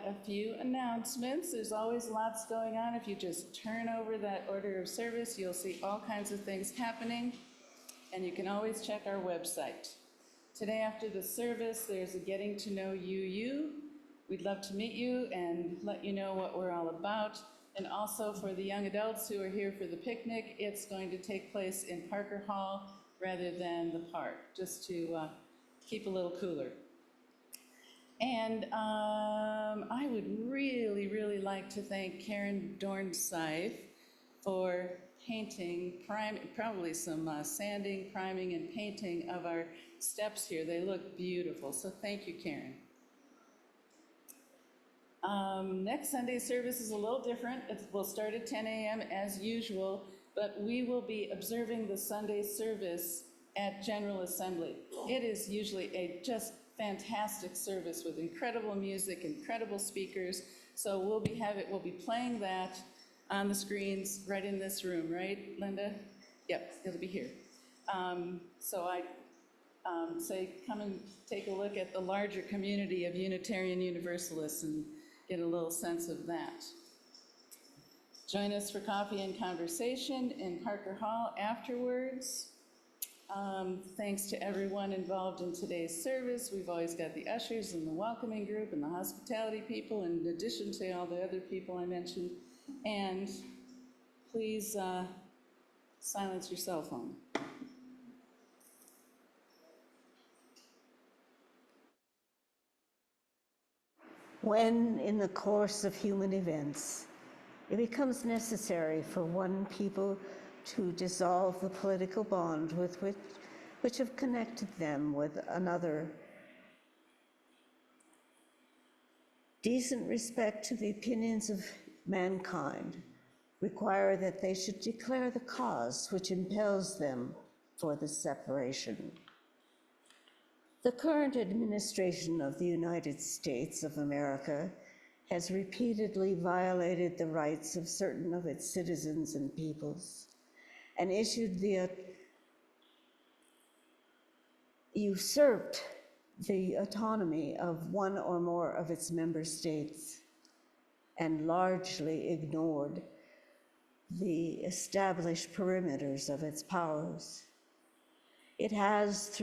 a few announcements. There's always lots going on. If you just turn over that order of service, you'll see all kinds of things happening, and you can always check our website. Today after the service, there's a getting to know you. We'd love to meet you and let you know what we're all about. And also for the young adults who are here for the picnic, it's going to take place in Parker Hall rather than the park, just to keep a little cooler. And I would really, really like to thank Karen Dornsythe for painting, probably some sanding, priming, and painting of our steps here. They look beautiful, so thank you, Karen. Next Sunday's service is a little different. We'll start at 10 a.m. as usual, but we will be observing the Sunday service at General Assembly. It is usually a just fantastic service with incredible music, incredible speakers. So we'll be playing that on the screens right in this room, right, Linda? Yep, it'll be here. So I say come and take a look at the larger community of Unitarian Universalists and get a little sense of that. Join us for coffee and conversation in Parker Hall afterwards. Thanks to everyone involved in today's service. We've always got the ushers and the welcoming group and the hospitality people, in addition to all the other people I mentioned. And please silence your cell phone. When, in the course of human events, it becomes necessary for one people to dissolve the political bond which have connected them with another, decent respect to the opinions of mankind require that they should declare the cause which impels them for the separation. The current administration of the United States of America has repeatedly violated the rights of certain of its citizens and peoples and usurped the autonomy of one or more of its member states and largely ignored the established perimeters of its powers. It has,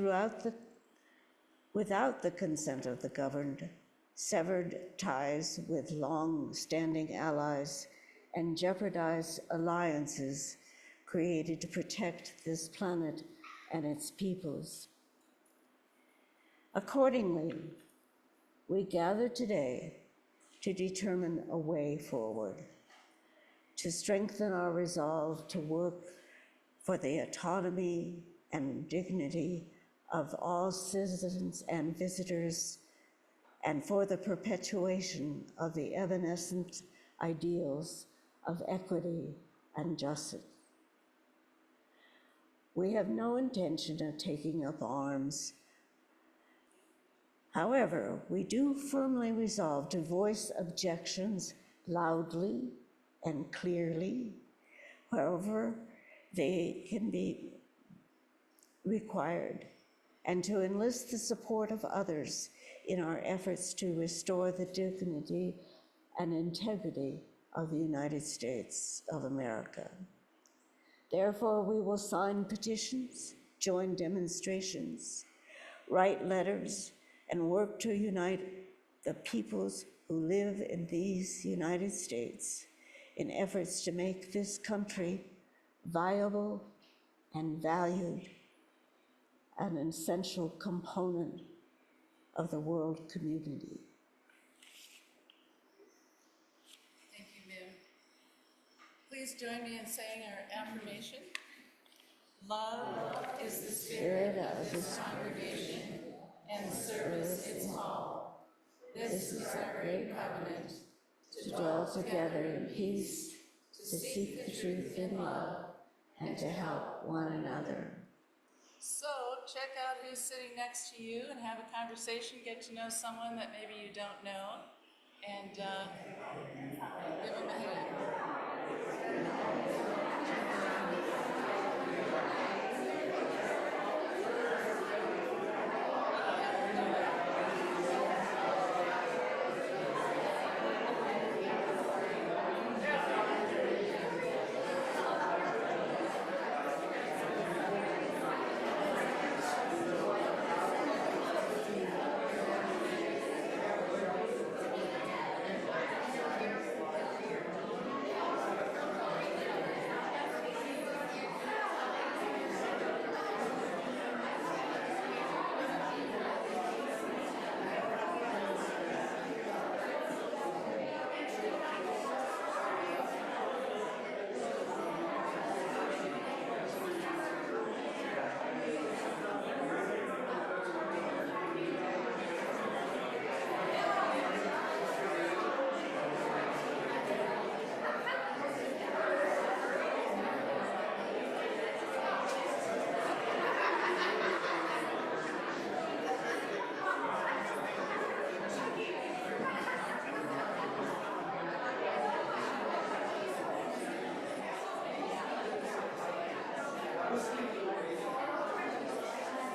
without the consent of the governed, severed ties with long-standing allies and jeopardized alliances created to protect this planet and its peoples. Accordingly, we gather today to determine a way forward, to strengthen our resolve to work for the autonomy and dignity of all citizens and visitors, and for the perpetuation of the evanescent ideals of equity and justice. We have no intention of taking up arms. However, we do firmly resolve to voice objections loudly and clearly, wherever they can be required, and to enlist the support of others in our efforts to restore the dignity and integrity of the United States of America. Therefore, we will sign petitions, join demonstrations, write letters, and work to unite the peoples who live in these United States in efforts to make this country viable and valued, an essential component of the world community. Thank you, Mim. Please join me in saying our affirmation. Love is the spirit of this congregation, and service its call. This is our great covenant, to dwell together in peace, to seek the truth in love, and to help one another. So check out who's sitting next to you and have a conversation, get to know someone that maybe you don't know, and give them a hand.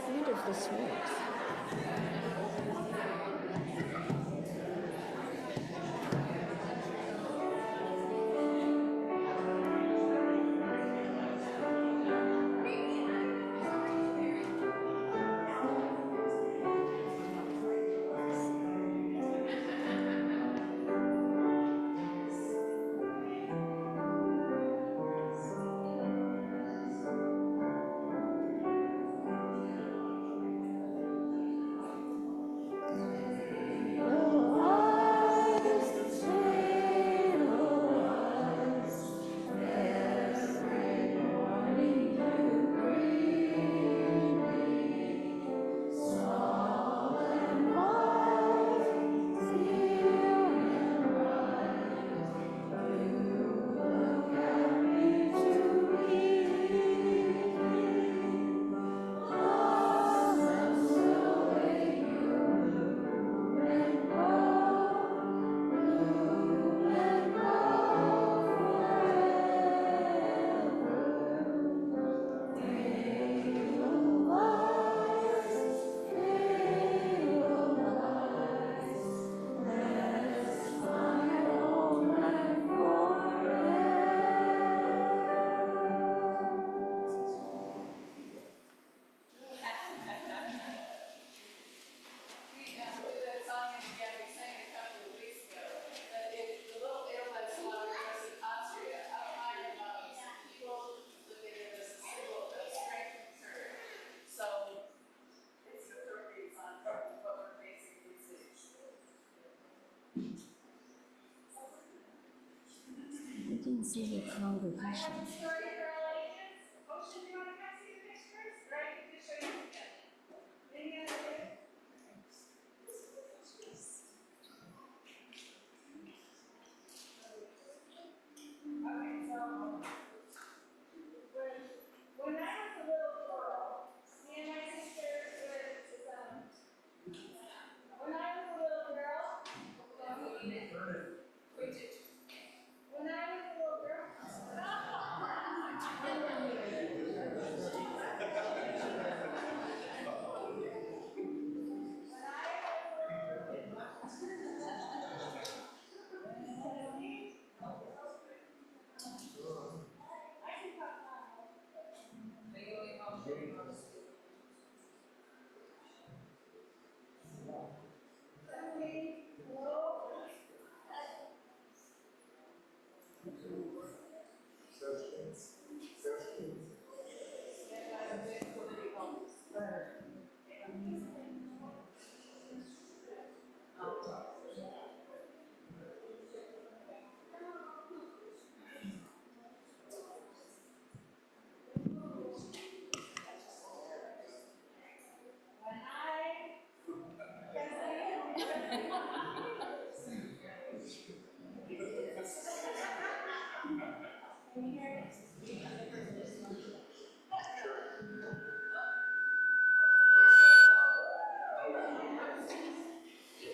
Wonderful smokes. We didn't see the congregation.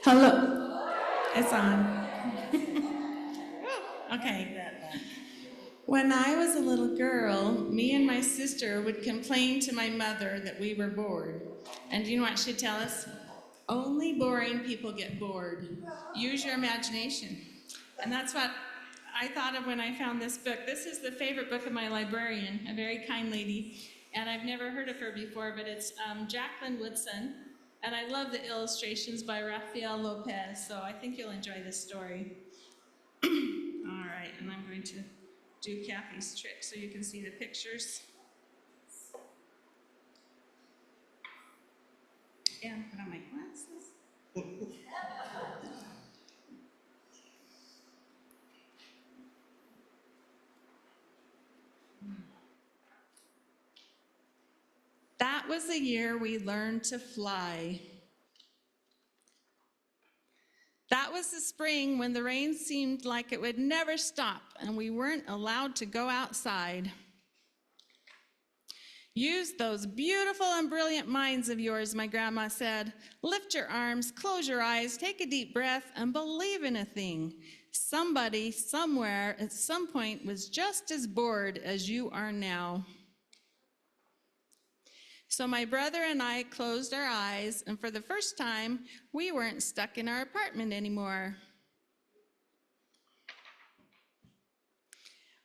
Hello. It's on. Okay. When I was a little girl, me and my sister would complain to my mother that we were bored. And do you know what she'd tell us? Only boring people get bored. Use your imagination. And that's what I thought of when I found this book. This is the favorite book of my librarian, a very kind lady. And I've never heard of her before, but it's Jacqueline Woodson. And I love the illustrations by Rafael Lopez, so I think you'll enjoy this story. All right, and I'm going to do Kathy's trick so you can see the pictures. And put on my glasses. That was the year we learned to fly. That was the spring when the rain seemed like it would never stop and we weren't allowed to go outside. Use those beautiful and brilliant minds of yours, my grandma said. Lift your arms, close your eyes, take a deep breath, and believe in a thing. Somebody, somewhere, at some point was just as bored as you are now. So my brother and I closed our eyes, and for the first time, we weren't stuck in our apartment anymore.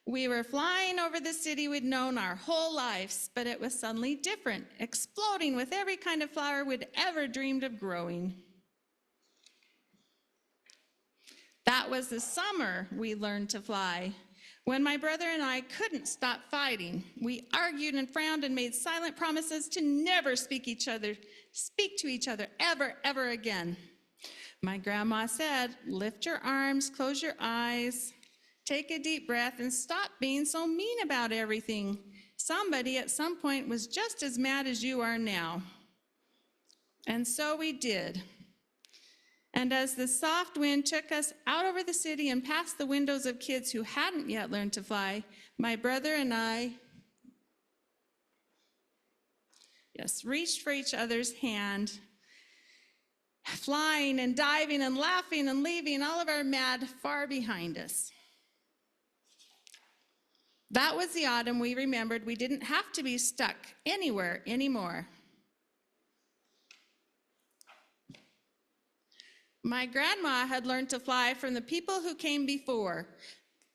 We were flying over the city we'd known our whole lives, but it was suddenly different, exploding with every kind of flower we'd ever dreamed of growing. That was the summer we learned to fly. When my brother and I couldn't stop fighting, we argued and frowned and made silent promises to never speak to each other ever again. My grandma said, "Lift your arms, close your eyes, take a deep breath, and stop being so mean about everything. Somebody at some point was just as mad as you are now." And so we did. And as the soft wind took us out over the city and past the windows of kids who hadn't yet learned to fly, my brother and I, reached for each other's hand, flying and diving and laughing and leaving all of our mad far behind us. That was the autumn we remembered we didn't have to be stuck anywhere anymore. My grandma had learned to fly from the people who came before.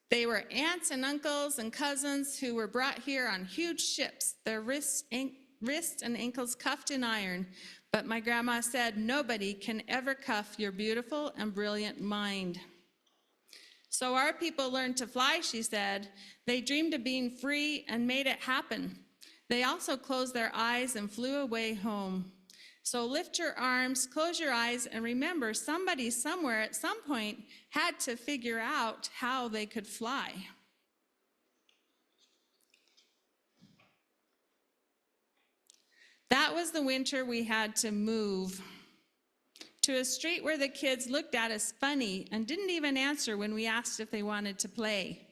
They were aunts and uncles and cousins who were brought here on huge ships, their wrists and ankles cuffed in iron. But my grandma said, "Nobody can ever cuff your beautiful and brilliant mind." So our people learned to fly, she said. They dreamed of being free and made it happen. They also closed their eyes and flew away home. So lift your arms, close your eyes, and remember somebody somewhere at some point had to figure out how they could fly. That was the winter we had to move to a street where the kids looked at us funny and didn't even answer when we asked if they wanted to play.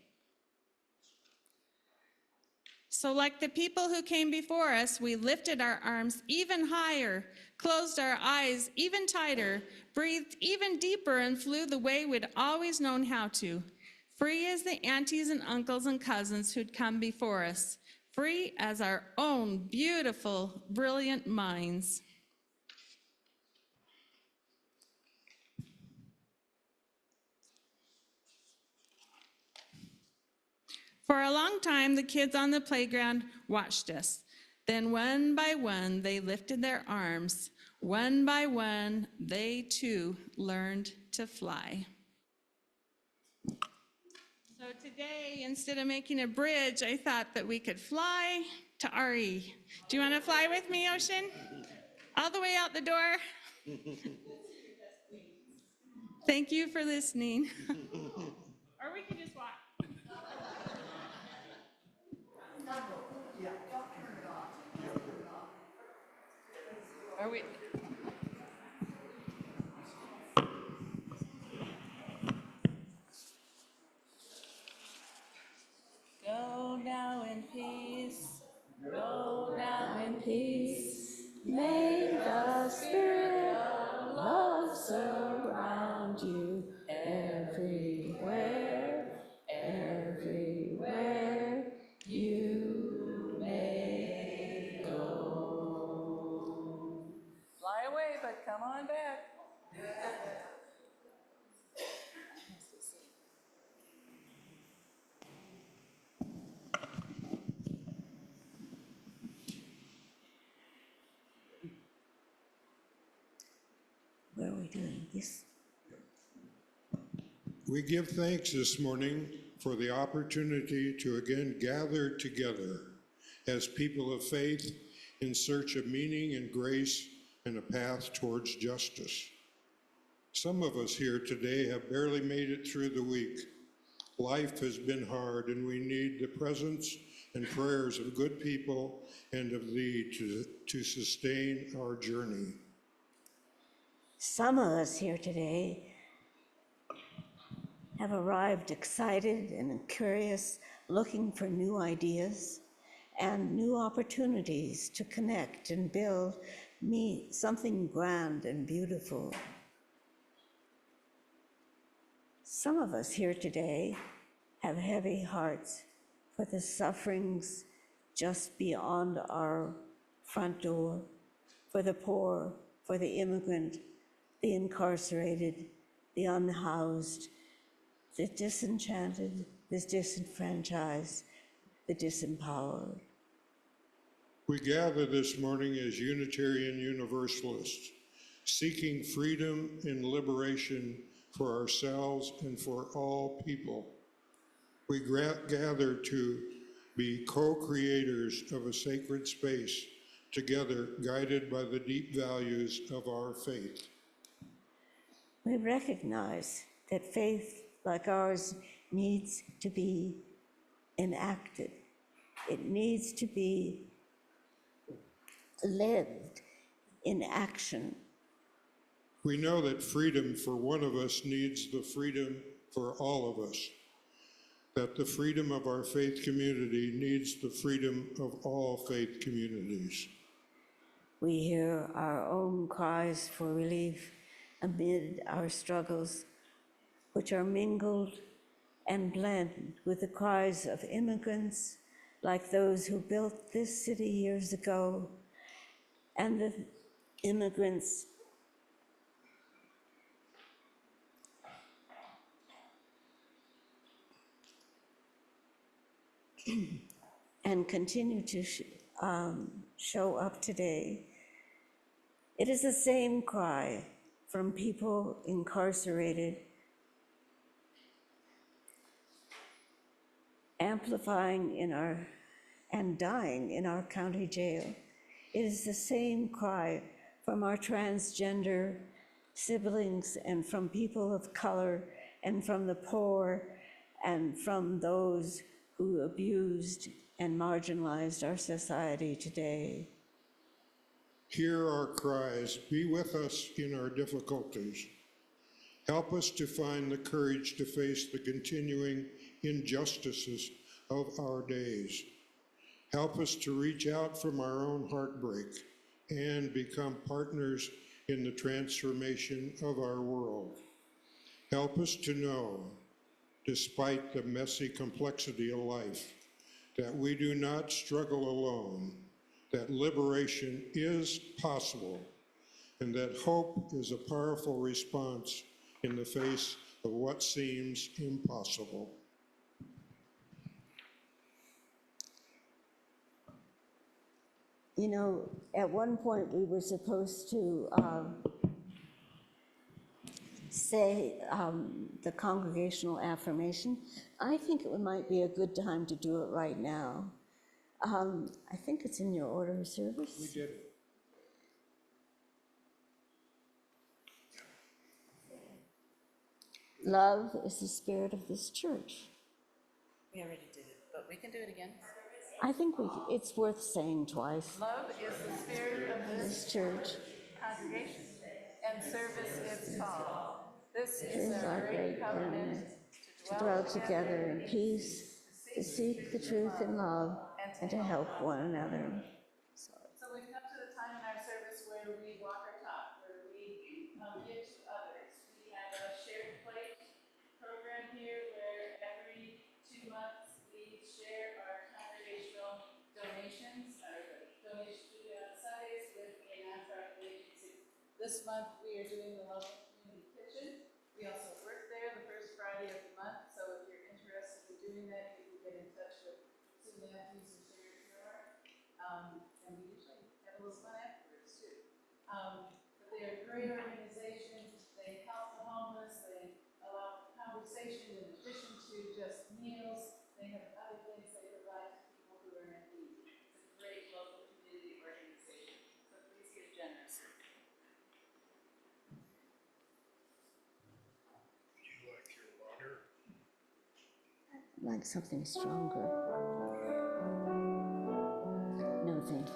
So like the people who came before us, we lifted our arms even higher, closed our eyes even tighter, breathed even deeper, and flew the way we'd always known how to. Free as the aunties and uncles and cousins who'd come before us. Free as our own beautiful, brilliant minds. For a long time, the kids on the playground watched us. Then one by one, they lifted their arms. One by one, they too learned to fly. So today, instead of making a bridge, I thought that we could fly to RE. Do you want to fly with me, Ocean? All the way out the door? Thank you for listening. Or we could just walk. Are we? Go now in peace. Go now in peace. May the spirit of love surround you everywhere, everywhere you may go. Fly away, but come on back. Where are we doing this? We give thanks this morning for the opportunity to again gather together as people of faith in search of meaning and grace and a path towards justice. Some of us here today have barely made it through the week. Life has been hard, and we need the presence and prayers of good people and of thee to sustain our journey. Some of us here today have arrived excited and curious, looking for new ideas and new opportunities to connect and build something grand and beautiful. Some of us here today have heavy hearts for the sufferings just beyond our front door, for the poor, for the immigrant, the incarcerated, the unhoused, the disenchanted, the disenfranchised, the disempowered. We gather this morning as Unitarian Universalists, seeking freedom and liberation for ourselves and for all people. We gather to be co-creators of a sacred space, together guided by the deep values of our faith. We recognize that faith like ours needs to be enacted. It needs to be lived in action. We know that freedom for one of us needs the freedom for all of us, that the freedom of our faith community needs the freedom of all faith communities. We hear our own cries for relief amid our struggles, which are mingled and blend with the cries of immigrants like those who built this city years ago, and the immigrants and continue to show up today. It is the same cry from people incarcerated, amplifying and dying in our county jail. It is the same cry from our transgender siblings and from people of color and from the poor and from those who abused and marginalized our society today. Hear our cries, be with us in our difficulties. Help us to find the courage to face the continuing injustices of our days. Help us to reach out from our own heartbreak and become partners in the transformation of our world. Help us to know, despite the messy complexity of life, that we do not struggle alone, that liberation is possible, and that hope is a powerful response in the face of what seems impossible. You know, at one point we were supposed to say the Congregational Affirmation. I think it might be a good time to do it right now. I think it's in your order of service. We did it. Love is the spirit of this church. We already did it, but we can do it again. I think it's worth saying twice. Love is the spirit of This church congregation, and service is called. This is our great covenant to dwell together in peace, to seek the truth in love, and to help one another. So we've come to the time in our service where we walk our talk, where we give to others. We have a shared plate program here where every 2 months we share our congregational donations, our donations we do on Sundays with a nonprofit agency. This month we are doing the local community kitchen. We also work there the first Friday of the month, so if you're interested in doing that, you can get in touch with Sue Matthews and Sherry Farrar. And we usually have a little fun afterwards too. But they are a great organization. They help the homeless. They allow conversation in addition to just meals. They have other things they provide to people who are in need. It's a great local community organization. So please give generously. Would you like your water? I'd like something stronger. No, thank you.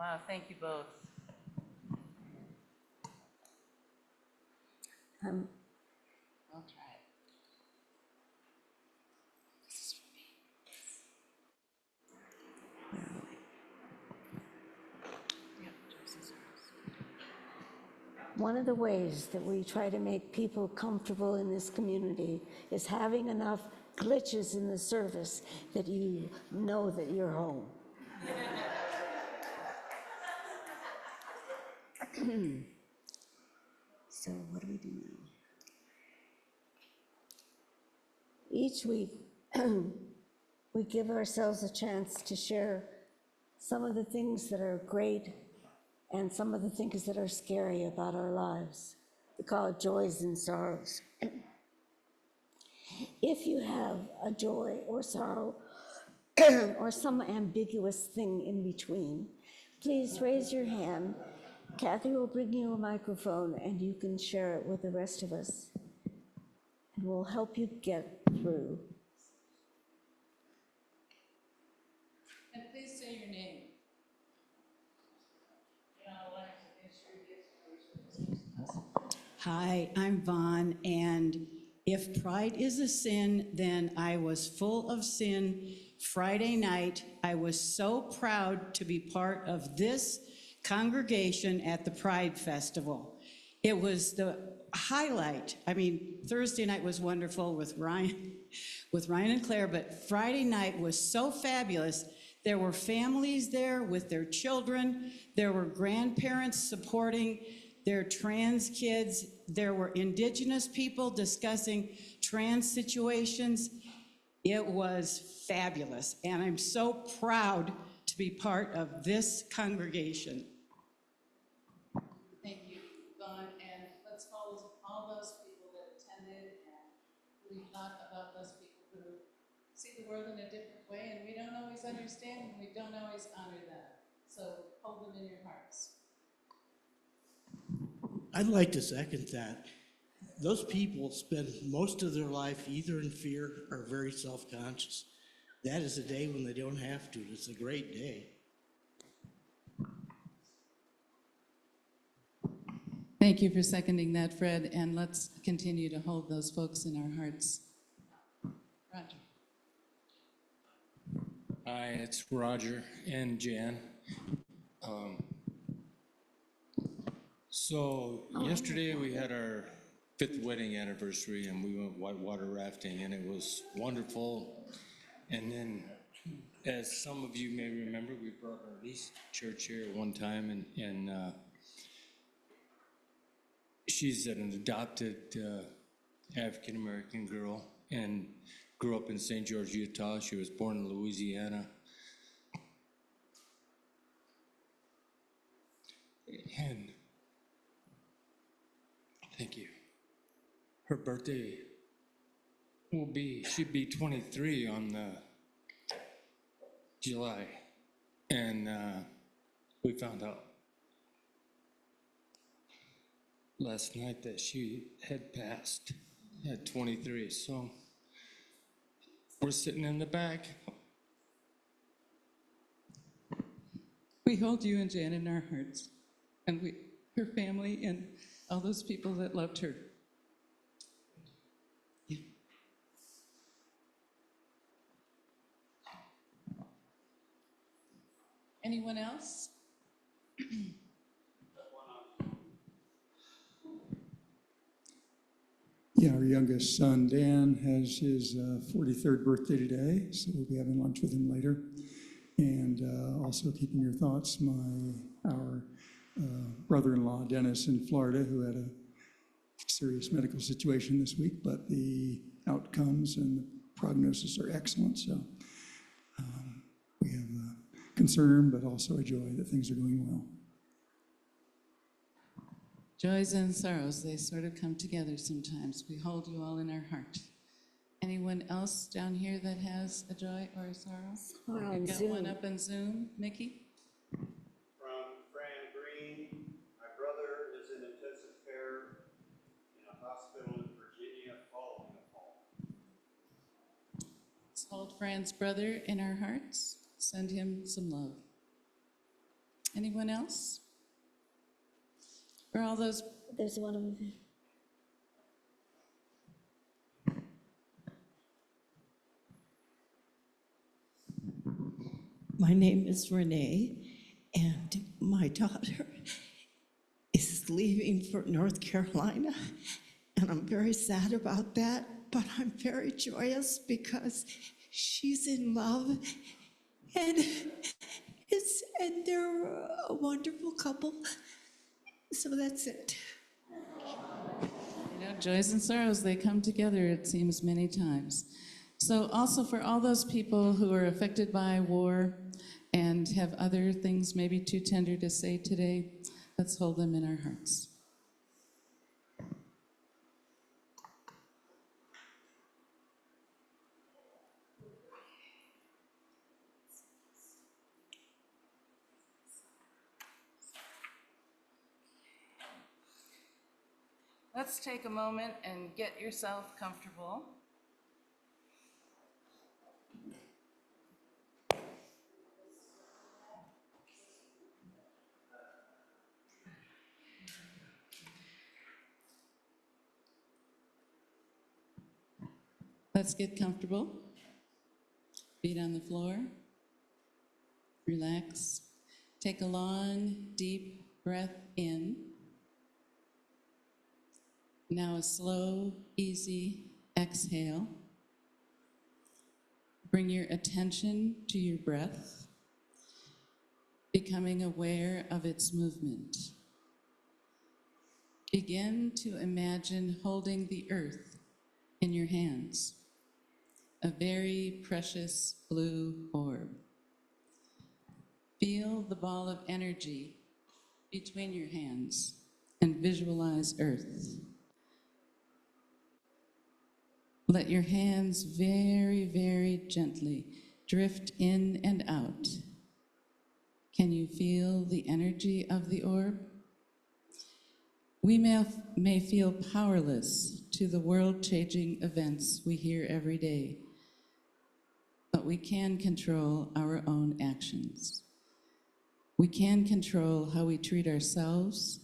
Wow, thank you both. I'll try it. This is for me. Yep, Joyce's yours. One of the ways that we try to make people comfortable in this community is having enough glitches in the service that you know that you're home. So what do we do now? Each week, we give ourselves a chance to share some of the things that are great and some of the things that are scary about our lives. We call it joys and sorrows. If you have a joy or sorrow or some ambiguous thing in between, please raise your hand. Kathy will bring you a microphone and you can share it with the rest of us. And we'll help you get through. And please say your name. Hi, I'm Vaughn, and if pride is a sin, then I was full of sin Friday night. I was so proud to be part of this congregation at the Pride Festival. It was the highlight. I mean, Thursday night was wonderful with Ryan and Claire, but Friday night was so fabulous. There were families there with their children. There were grandparents supporting their trans kids. There were indigenous people discussing trans situations. It was fabulous, and I'm so proud to be part of this congregation. Thank you, Dawn, and let's follow all those people that attended and we thought about those people who see the world in a different way, and we don't always understand and we don't always honor them. So hold them in your hearts. I'd like to second that. Those people spend most of their life either in fear or very self-conscious. That is a day when they don't have to. It's a great day. Thank you for seconding that, Fred, and let's continue to hold those folks in our hearts. Roger. Hi, it's Roger and Jan. So yesterday we had our 5th wedding anniversary and we went whitewater rafting and it was wonderful. And then, as some of you may remember, we brought our niece to church here at one time, and she's an adopted African-American girl and grew up in St. George, Utah. She was born in Louisiana. And thank you. Her birthday she'd be 23 on July. And we found out last night that she had passed at 23. So we're sitting in the back. We hold you and Jan in our hearts, and her family and all those people that loved her. Anyone else? Yeah, our youngest son, Dan, has his 43rd birthday today, so we'll be having lunch with him later. And also keeping your thoughts, our brother-in-law, Dennis, in Florida, who had a serious medical situation this week, but the outcomes and the prognosis are excellent, so we have concern, but also a joy that things are going well. Joys and sorrows, they sort of come together sometimes. We hold you all in our heart. Anyone else down here that has a joy or a sorrow? Or on Got Zoom. one up on Zoom. Mickey? From Fran Green. My brother is in intensive care in a hospital in Virginia following a fall. Let's hold Fran's brother in our hearts. Send him some love. Anyone else? For all those, There's one over there. My name is Renee, and my daughter is leaving for North Carolina, and I'm very sad about that, but I'm very joyous because she's in love, and they're a wonderful couple. So that's it. you know, joys and sorrows, they come together, it seems, many times. So also for all those people who are affected by war and have other things maybe too tender to say today, let's hold them in our hearts. Let's take a moment and get yourself comfortable. Let's get comfortable. Feet on the floor. Relax. Take a long, deep breath in. Now a slow, easy exhale. Bring your attention to your breath, becoming aware of its movement. Begin to imagine holding the earth in your hands, a very precious blue orb. Feel the ball of energy between your hands and visualize Earth. Let your hands very, very gently drift in and out. Can you feel the energy of the orb? We may feel powerless to the world-changing events we hear every day, but we can control our own actions. We can control how we treat ourselves,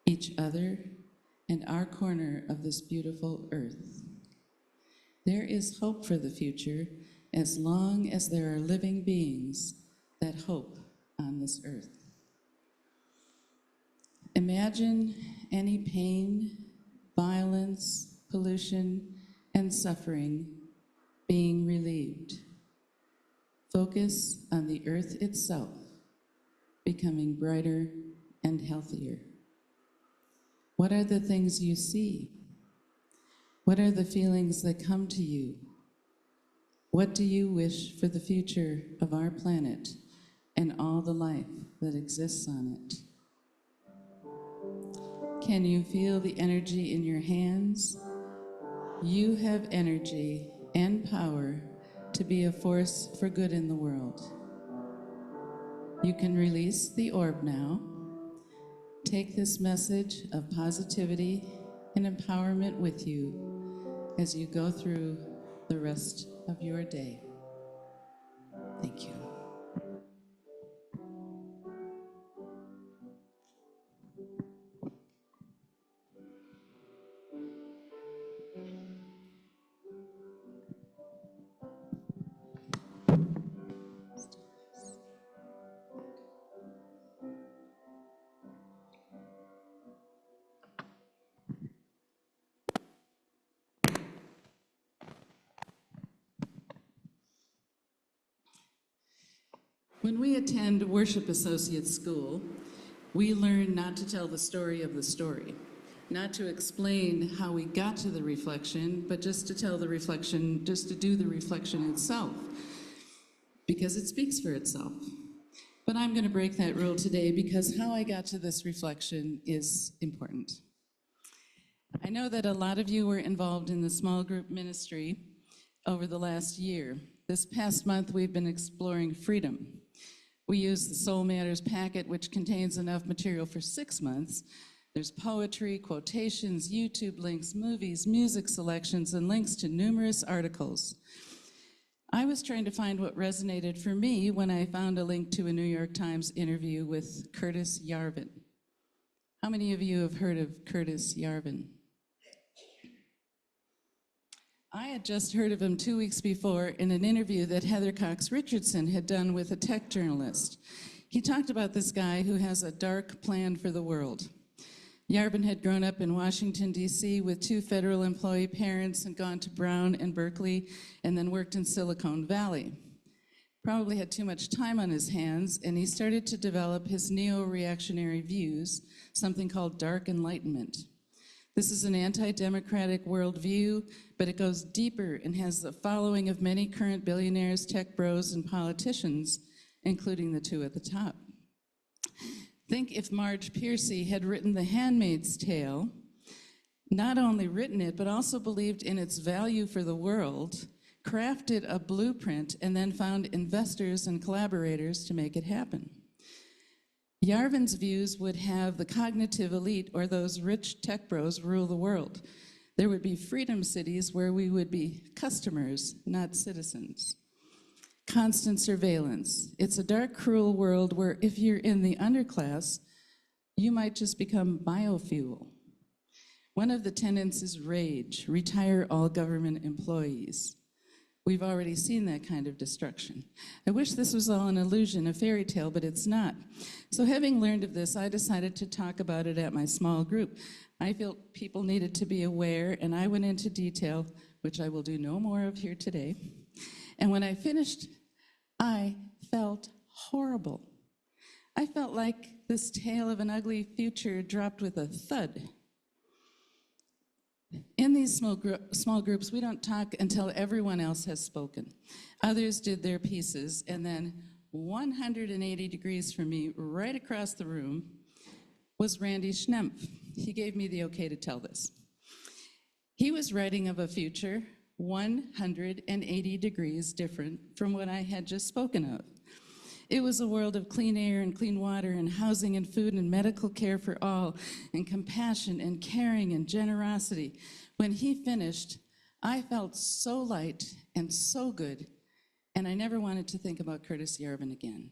each other, and our corner of this beautiful earth. There is hope for the future as long as there are living beings that hope on this earth. Imagine any pain, violence, pollution, and suffering being relieved. Focus on the earth itself, becoming brighter and healthier. What are the things you see? What are the feelings that come to you? What do you wish for the future of our planet and all the life that exists on it? Can you feel the energy in your hands? You have energy and power to be a force for good in the world. You can release the orb now. Take this message of positivity and empowerment with you as you go through the rest of your day. Thank you. When we attend Worship Associate School, we learn not to tell the story of the story, not to explain how we got to the reflection, but just to tell the reflection, just to do the reflection itself, because it speaks for itself. But I'm going to break that rule today because how I got to this reflection is important. I know that a lot of you were involved in the small group ministry over the last year. This past month, we've been exploring freedom. We use the Soul Matters packet, which contains enough material for 6 months. There's poetry, quotations, YouTube links, movies, music selections, and links to numerous articles. I was trying to find what resonated for me when I found a link to a New York Times interview with Curtis Yarvin. How many of you have heard of Curtis Yarvin? I had just heard of him 2 weeks before in an interview that Heather Cox Richardson had done with a tech journalist. He talked about this guy who has a dark plan for the world. Yarvin had grown up in Washington, D.C. with 2 federal employee parents and gone to Brown and Berkeley and then worked in Silicon Valley. Probably had too much time on his hands, and he started to develop his neo-reactionary views, something called dark enlightenment. This is an anti-democratic worldview, but it goes deeper and has the following of many current billionaires, tech bros, and politicians, including the 2 at the top. Think if Marge Piercy had written The Handmaid's Tale, not only written it, but also believed in its value for the world, crafted a blueprint, and then found investors and collaborators to make it happen. Yarvin's views would have the cognitive elite, or those rich tech bros, rule the world. There would be freedom cities where we would be customers, not citizens. Constant surveillance. It's a dark, cruel world where if you're in the underclass, you might just become biofuel. One of the tenets is rage, retire all government employees. We've already seen that kind of destruction. I wish this was all an illusion, a fairy tale, but it's not. So having learned of this, I decided to talk about it at my small group. I felt people needed to be aware, and I went into detail, which I will do no more of here today. And when I finished, I felt horrible. I felt like this tale of an ugly future dropped with a thud. In these small groups, we don't talk until everyone else has spoken. Others did their pieces, and then 180 degrees from me, right across the room, was Randy Schnempf. He gave me the okay to tell this. He was writing of a future 180 degrees different from what I had just spoken of. It was a world of clean air and clean water and housing and food and medical care for all and compassion and caring and generosity. When he finished, I felt so light and so good, and I never wanted to think about Curtis Yarvin again.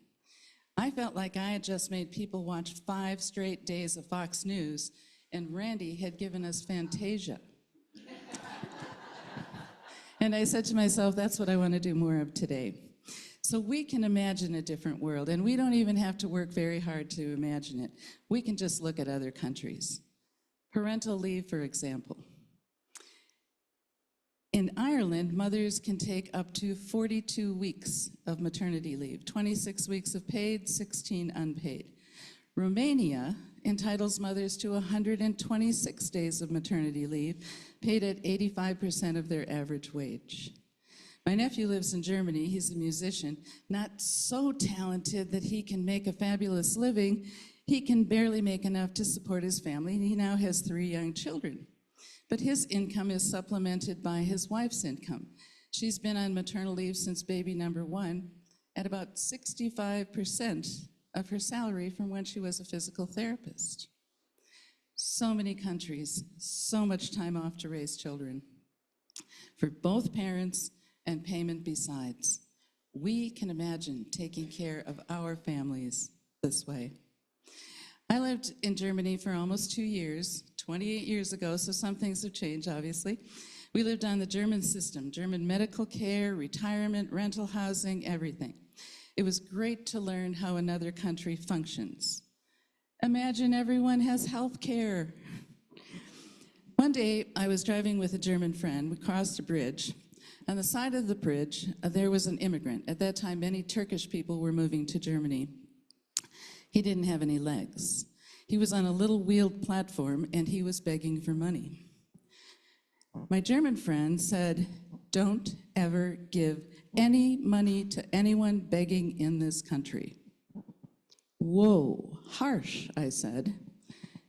I felt like I had just made people watch 5 straight days of Fox News, and Randy had given us Fantasia. And I said to myself, that's what I want to do more of today. So we can imagine a different world, and we don't even have to work very hard to imagine it. We can just look at other countries. Parental leave, for example. In Ireland, mothers can take up to 42 weeks of maternity leave, 26 weeks of paid, 16 unpaid. Romania entitles mothers to 126 days of maternity leave, paid at 85% of their average wage. My nephew lives in Germany. He's a musician, not so talented that he can make a fabulous living. He can barely make enough to support his family, and he now has 3 young children. But his income is supplemented by his wife's income. She's been on maternal leave since baby number 1 at about 65% of her salary from when she was a physical therapist. So many countries, so much time off to raise children for both parents and payment besides. We can imagine taking care of our families this way. I lived in Germany for almost 2 years, 28 years ago, so some things have changed, obviously. We lived on the German system, German medical care, retirement, rental housing, everything. It was great to learn how another country functions. Imagine everyone has health care. One day, I was driving with a German friend. We crossed a bridge. On the side of the bridge, there was an immigrant. At that time, many Turkish people were moving to Germany. He didn't have any legs. He was on a little wheeled platform, and he was begging for money. My German friend said, "Don't ever give any money to anyone begging in this country." "Whoa, harsh," I said.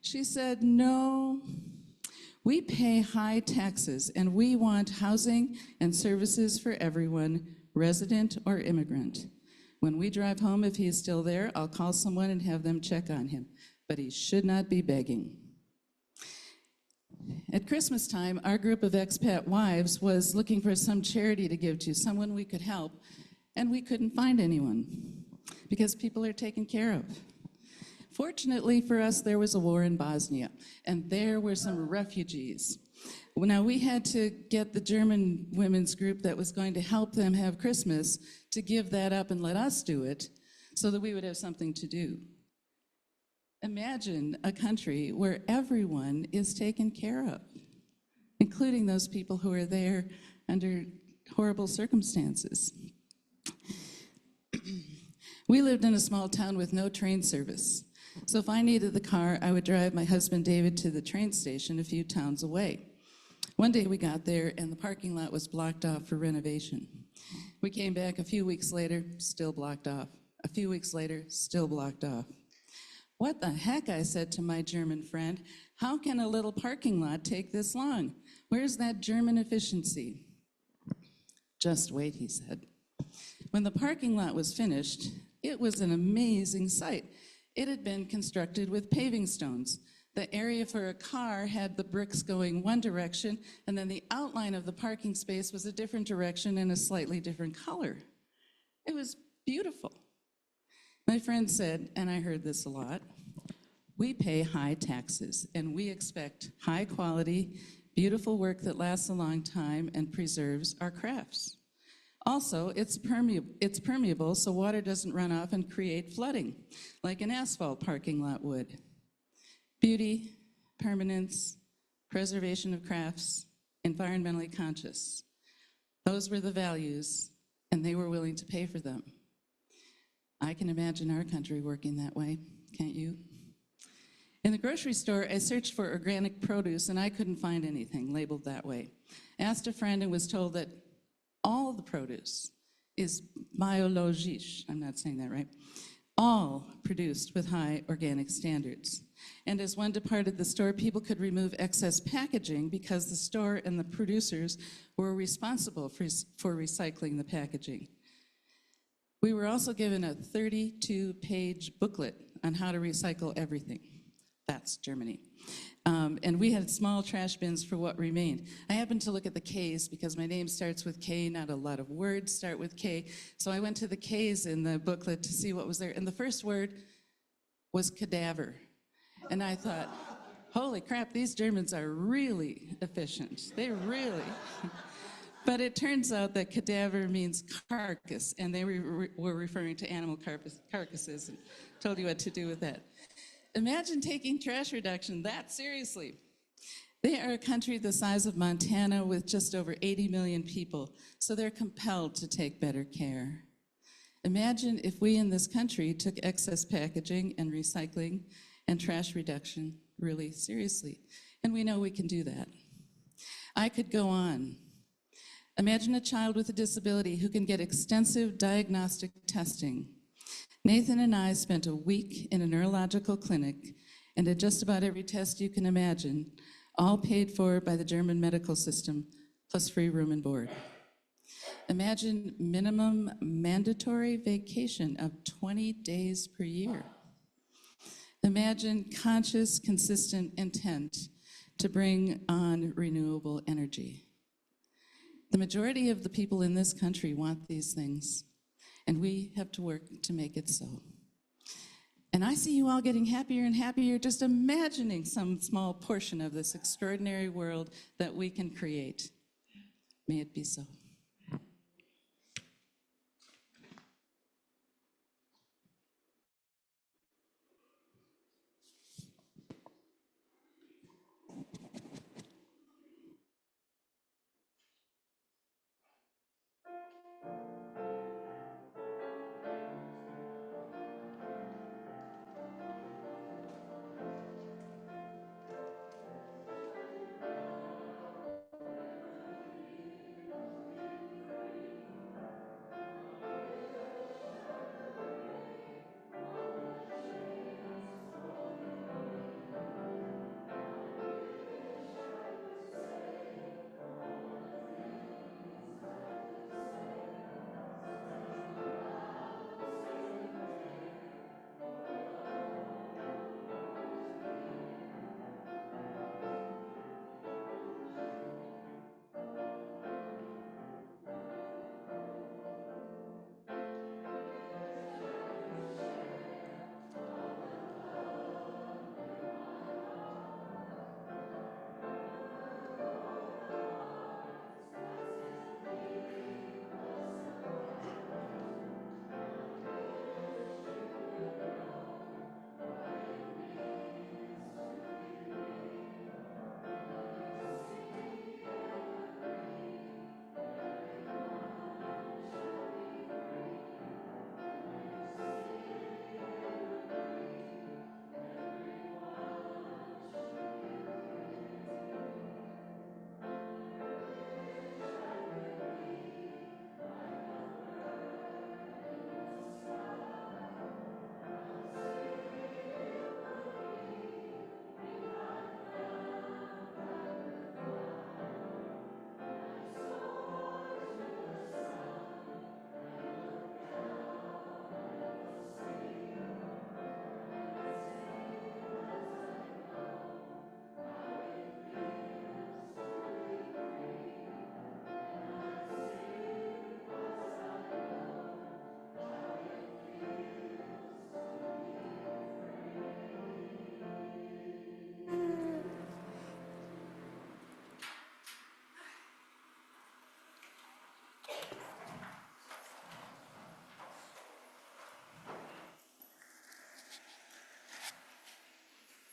She said, "No. We pay high taxes, and we want housing and services for everyone, resident or immigrant. When we drive home, if he's still there, I'll call someone and have them check on him, but he should not be begging." At Christmas time, our group of expat wives was looking for some charity to give to, someone we could help, and we couldn't find anyone because people are taken care of. Fortunately for us, there was a war in Bosnia, and there were some refugees. Now, we had to get the German women's group that was going to help them have Christmas to give that up and let us do it so that we would have something to do. Imagine a country where everyone is taken care of, including those people who are there under horrible circumstances. We lived in a small town with no train service. So if I needed the car, I would drive my husband David to the train station a few towns away. One day we got there and the parking lot was blocked off for renovation. We came back a few weeks later, still blocked off. A few weeks later, still blocked off. What the heck, I said to my German friend, how can a little parking lot take this long? Where's that German efficiency? Just wait, he said. When the parking lot was finished, it was an amazing sight. It had been constructed with paving stones. The area for a car had the bricks going one direction, and then the outline of the parking space was a different direction and a slightly different color. It was beautiful. My friend said, and I heard this a lot, we pay high taxes, and we expect high quality, beautiful work that lasts a long time and preserves our crafts. Also, it's permeable, so water doesn't run off and create flooding, like an asphalt parking lot would. Beauty, permanence, preservation of crafts, environmentally conscious. Those were the values, and they were willing to pay for them. I can imagine our country working that way, can't you? In the grocery store, I searched for organic produce, and I couldn't find anything labeled that way. Asked a friend and was told that all the produce is biologisch, I'm not saying that right, all produced with high organic standards. And as one departed the store, people could remove excess packaging because the store and the producers were responsible for recycling the packaging. We were also given a 32-page booklet on how to recycle everything. That's Germany. And we had small trash bins for what remained. I happened to look at the K's because my name starts with K, not a lot of words start with K. So I went to the K's in the booklet to see what was there. And the first word was cadaver. And I thought, holy crap, these Germans are really efficient. They really. But it turns out that cadaver means carcass, and they were referring to animal carcasses and told you what to do with that. Imagine taking trash reduction that seriously. They are a country the size of Montana with just over 80 million people, so they're compelled to take better care. Imagine if we in this country took excess packaging and recycling and trash reduction really seriously, and we know we can do that. I could go on. Imagine a child with a disability who can get extensive diagnostic testing. Nathan and I spent a week in a neurological clinic and did just about every test you can imagine, all paid for by the German medical system, plus free room and board. Imagine minimum mandatory vacation of 20 days per year. Imagine conscious, consistent intent to bring on renewable energy. The majority of the people in this country want these things, and we have to work to make it so. And I see you all getting happier and happier just imagining some small portion of this extraordinary world that we can create. May it be so.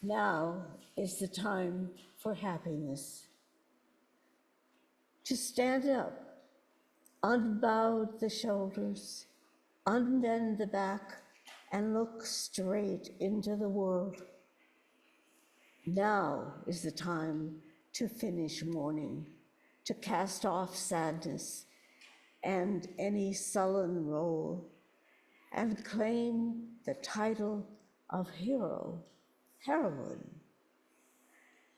Now is the time for happiness. To stand up, unbowed the shoulders, unbend the back, and look straight into the world. Now is the time to finish mourning, to cast off sadness and any sullen role, and claim the title of hero, heroine.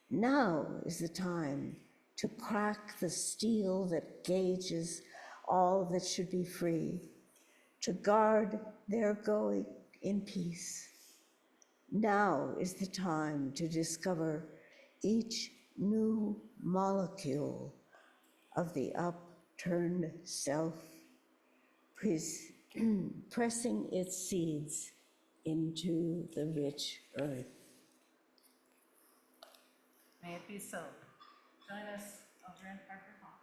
Now is the time to crack the steel that gauges all that should be free, to guard their going in peace. Now is the time to discover each new molecule of the upturned self, pressing its seeds into the rich earth. May it be so. Join us over in Parker Hall.